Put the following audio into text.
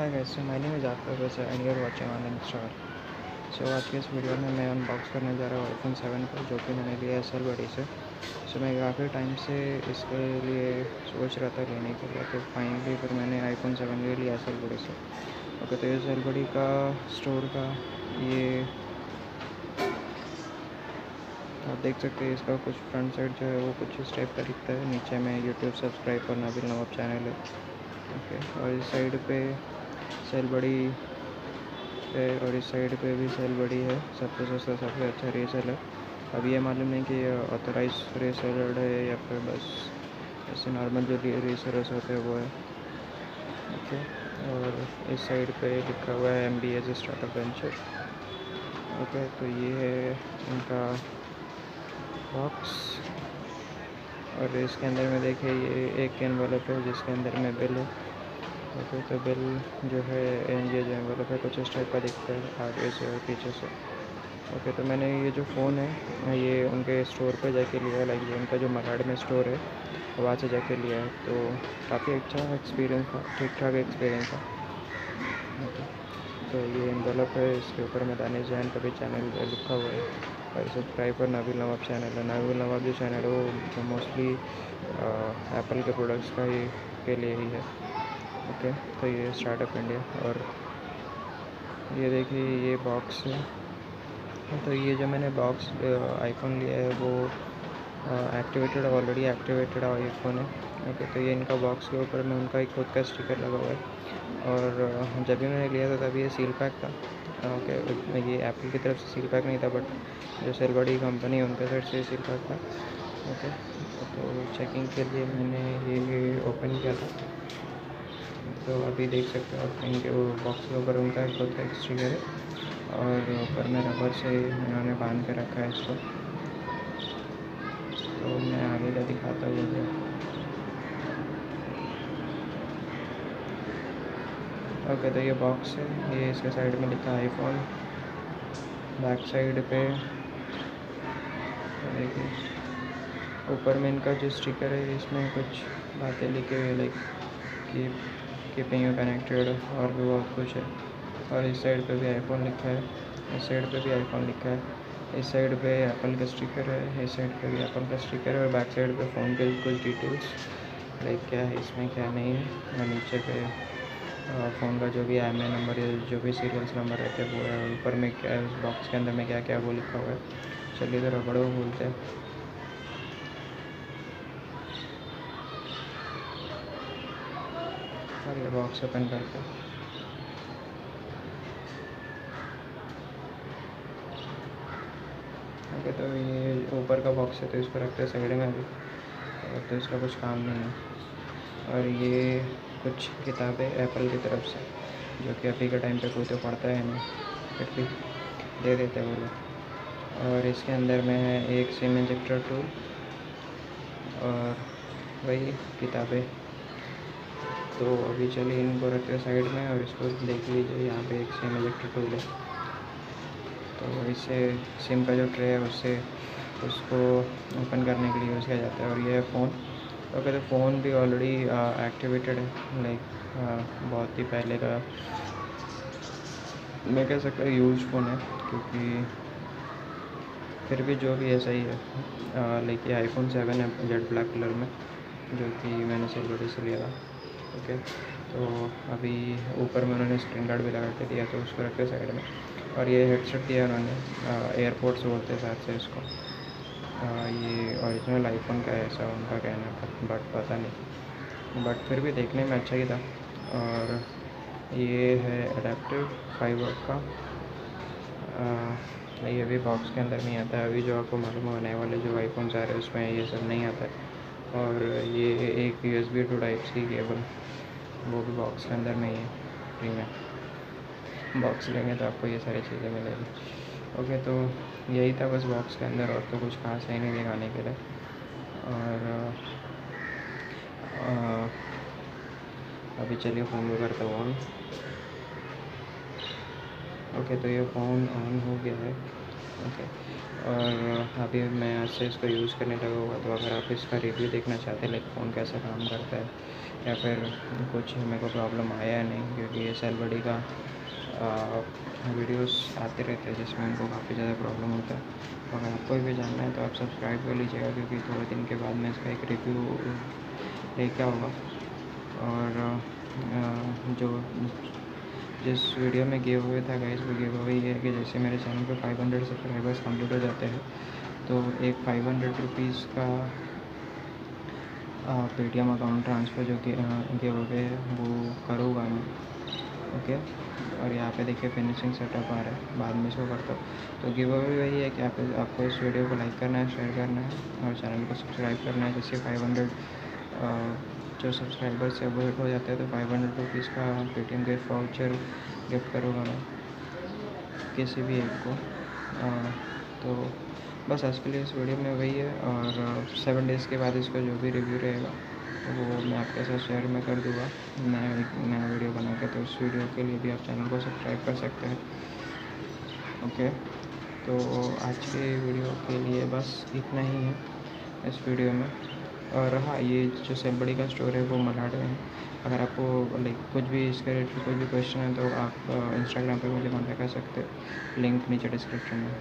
Hi guys, so my name is Akash and you are watching Onlinestruggle। So आज के इस video में मैं अनबॉक्स करने जा रहा हूँ iPhone 7 को, जो कि मैंने लिया है Cellbudy से। सो मैं काफ़ी टाइम से इसके लिए सोच रहा था लेने के लिए, तो फाइनली फिर मैंने iPhone 7 ले लिया Cellbudy से। ओके, तो ये Cellbudy का स्टोर का ये आप देख सकते हैं। इसका कुछ फ्रंट साइड जो है वो कुछ इस टाइप का दिखता है। नीचे में यूट्यूब सब्सक्राइब करना भी नवा चैनल है। ओके, और इस साइड पे Cellbudy है और इस साइड पे भी Cellbudy है। सबसे सस्ता सबसे अच्छा रीसेलर। अब ये मालूम नहीं कि ये ऑथराइज रीसेलर है या फिर बस ऐसे नॉर्मल जो रीसेलर्स होते हैं वो है। ओके, और इस साइड पे लिखा हुआ है MBA स्टार्टअप वेंचर। ओके, तो ये है इनका बॉक्स और इसके अंदर में देखिए ये एक एनवेलप है जिसके अंदर में बिल है। ओके, तो बिल जो है ये जो एनवेलप है कुछ इस टाइप का दिखता है आगे से और पीछे से। ओके, तो मैंने ये जो फ़ोन है ये उनके स्टोर पे जाके लिया, लाइक ये उनका जो मलाड में स्टोर है वहाँ से जाके लिया है। तो काफ़ी अच्छा एक्सपीरियंस था, ठीक ठाक एक्सपीरियंस था। ओके, तो ये एनवेलप है, इसके ऊपर में दानिश जैन का भी चैनल लिखा हुआ है और सब्सक्राइब कर नवील नवाब चैनल है। नवील नवाब जो चैनल है वो मोस्टली एप्पल के प्रोडक्ट्स का ही के लिए ही है। ओके, तो ये स्टार्टअप इंडिया और ये देखिए ये बॉक्स है। तो ये जो मैंने बॉक्स आईफोन लिया है वो एक्टिवेटेड ऑलरेडी एक्टिवेटेड आईफोन है। ओके, तो ये इनका बॉक्स के ऊपर में उनका एक खुद का स्टिकर लगा हुआ है और जब भी मैंने लिया था तभी ये सील पैक था। ओके, ये एप्पल की तरफ से सील पैक नहीं था, बट जो Cellbudy कंपनी है उनके साइड से सील पैक था। ओके, तो चेकिंग के लिए मैंने ये ओपन किया था। तो अभी देख सकते हो आप इनके वो बॉक्स के ऊपर उनका खुद का एक स्टिकर है और ऊपर में रबर से इन्होंने बांध के रखा है इसको। तो मैं आगे का दिखाता हूँ मुझे। ओके, तो ये बॉक्स है, ये इसके साइड में लिखा है आईफोन। बैक साइड पे देखिए ऊपर में इनका जो स्टिकर है इसमें कुछ बातें लिखी हुई है, लाइक कीपिंग यू कनेक्टेड और भी बहुत कुछ है। और इस साइड पे भी आईफोन लिखा है, इस साइड पे भी आईफोन लिखा है, इस साइड पे एप्पल का स्टिकर है, इस साइड पे भी एप्पल का स्टिकर है और बैक साइड पे फ़ोन के कुछ डिटेल्स, लाइक क्या है इसमें क्या नहीं है। और नीचे पे फ़ोन का जो भी IMEI नंबर या जो भी सीरियल्स नंबर रहते हैं वो है। ऊपर में क्या है उस बॉक्स के अंदर में क्या क्या वो लिखा हुआ है। चलिए तो रबड़ को बोलते हैं और ये बॉक्स ओपन करते हैं। ओके, तो ये ऊपर का बॉक्स है तो इसको रखते हैं साइड में अभी, और तो इसका कुछ काम नहीं है। और ये कुछ किताबें एप्पल की तरफ से, जो कि अभी के टाइम पे कोई तो पढ़ता है नहीं, फिर भी दे देते हैं वो लोग। और इसके अंदर में है एक सिम इंजेक्टर टूल और वही किताबें। तो अभी चलिए इनको रखते हैं साइड में और इसको देख लीजिए, यहाँ पे एक सिम इंजेक्टर टूल है। तो इससे सिम का जो ट्रे है उससे उसको ओपन करने के लिए यूज़ किया जाता है। और ये है फ़ोन। ओके, तो फ़ोन भी ऑलरेडी एक्टिवेटेड है, लाइक बहुत ही पहले का मैं कह सकता हूँ यूज फ़ोन है, क्योंकि फिर भी जो भी ऐसा ही है। लाइक ये iPhone 7 है जेड ब्लैक कलर में, जो कि मैंने Cellbudy से लिया था। ओके, तो अभी ऊपर में उन्होंने स्क्रीन गार्ड भी लगा के दिया, तो उसको रखे साइड में। और ये हेडसेट दिया उन्होंने, एयरपोर्ट्स बोलते हैं शायद से इसको। ये ओरिजिनल आईफोन का है ऐसा उनका कहना था, बट पता नहीं, बट फिर भी देखने में अच्छा ही था। और ये है एडेप्टिव फाइबर का, ये भी बॉक्स के अंदर नहीं आता है। अभी जो आपको मालूम होने वाले जो आईफोन्स आ रहे हैं उसमें ये सब नहीं आता है। और ये एक USB to Type-C केबल, वो भी बॉक्स के अंदर नहीं है, फ्री में। बॉक्स लेंगे तो आपको ये सारी चीज़ें मिलेगी। ओके, तो यही था बस बॉक्स के अंदर, और तो कुछ खास है नहीं दिखाने के लिए। और अभी चलिए फ़ोन को करता हूँ ऑन। ओके, तो ये फ़ोन ऑन हो गया है। ओके, और अभी मैं आज से इसको यूज़ करने लगा हुआ। तो अगर आप इसका रिव्यू देखना चाहते हैं, लाइक फ़ोन कैसा काम करता है या फिर कुछ मेरे को प्रॉब्लम आया है नहीं, क्योंकि ये सेलबडी का वीडियोस आते रहते हैं जिसमें उनको काफ़ी ज़्यादा प्रॉब्लम होता है। तो अगर आपको भी जानना है तो आप सब्सक्राइब कर लीजिएगा, क्योंकि थोड़े दिन के बाद मैं इसका एक रिव्यू लेके आऊँगा। और जो जिस वीडियो में गिव अवे था गाइस, वो गिव अवे ये है कि जैसे मेरे चैनल पे 500 सब्सक्राइबर्स कंप्लीट हो जाते हैं तो एक 500 रुपीज़ का पेटीएम अकाउंट ट्रांसफ़र जो कि गिव अवे है वो करूँगा मैं। ओके, और यहाँ पे देखिए फिनिशिंग सेटअप आ रहा है, बाद में इसको करता हूँ। तो गिव अवे वही है कि आपको इस वीडियो को लाइक करना है, शेयर करना है और चैनल को सब्सक्राइब करना है। जैसे 500 जो सब्सक्राइबर्स से वो हिट हो जाते हैं तो 500 रुपीज़ का पेटीएम गिफ्ट वाउचर गिफ्ट करूँगा मैं किसी भी एक को। तो बस आज के लिए इस वीडियो में वही है, और 7 डेज़ के बाद इसका जो भी रिव्यू रहेगा वो मैं आपके साथ शेयर में कर दूँगा नया वीडियो बना के। तो इस वीडियो के लिए भी आप चैनल को सब्सक्राइब कर सकते हैं। ओके, तो आज के वीडियो के लिए बस इतना ही है इस वीडियो में। और हाँ, ये जो सेलबडी का स्टोर है वो मलाड में है। अगर आपको कुछ भी इसके रिलेटेड कोई भी क्वेश्चन है तो आप इंस्टाग्राम पे मुझे कॉन्टैक्ट कर सकते हैं, लिंक नीचे डिस्क्रिप्शन में।